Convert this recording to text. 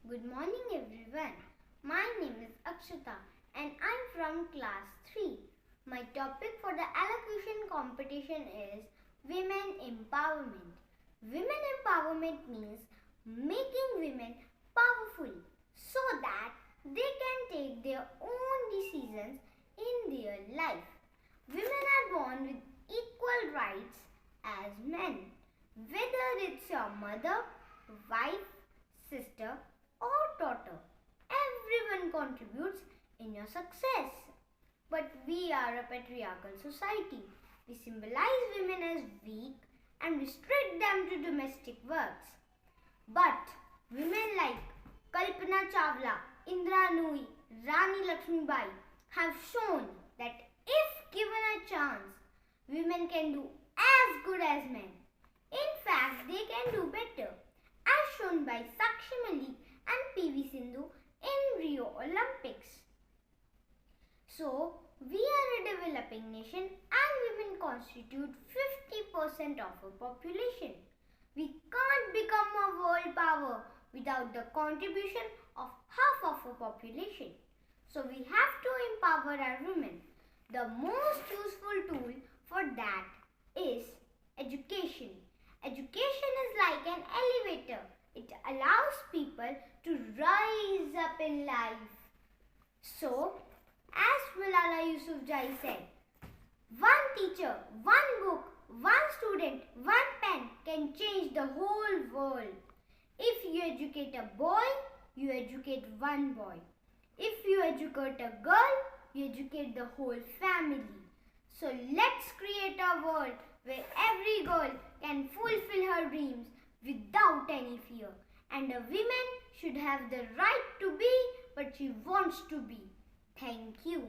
Good morning everyone. My name is Akshata and I'm from class 3. My topic for the elocution competition is women empowerment. Women empowerment means making women powerful so that they can take their own decisions in their life. Women are born with equal rights as men. Whether it's your mother, wife, sister or daughter, everyone contributes in your success. But we are a patriarchal society. We symbolize women as weak and restrict them to domestic works. But women like Kalpana Chawla, Indra Nooyi, Rani Lakshmibai have shown that if given a chance, women can do as good as men. In fact, they can do better, as shown by Sakshi Malik and PV Sindhu in Rio Olympics. So, we are a developing nation and women constitute 50% of our population. We can't become a world power without the contribution of half of our population. So, we have to empower our women. The most useful tool for that is education. Education is like an elevator. It allows people to rise up in life. So, as Malala Yousafzai said, one teacher, one book, one student, one pen can change the whole world. If you educate a boy, you educate one boy. If you educate a girl, you educate the whole family. So let's create a world where every girl can fulfill her dreams without any fear. And a woman should have the right to be what she wants to be. Thank you.